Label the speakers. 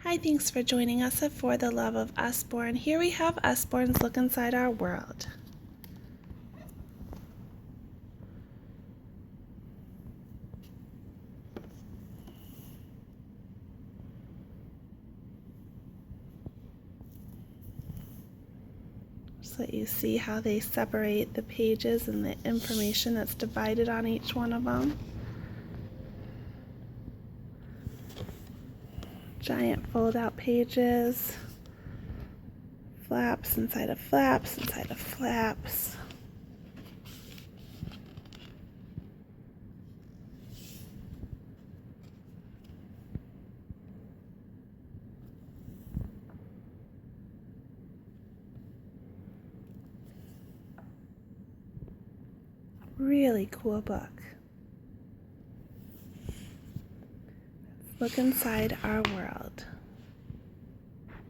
Speaker 1: Hi, thanks for joining us at For the Love of Usborne. Here we have Usborne's Look Inside Our World. Just let you see how they separate the pages and the information that's divided on each one of them. Giant fold-out pages. Flaps inside of flaps inside of flaps. Really cool book. Look inside our world.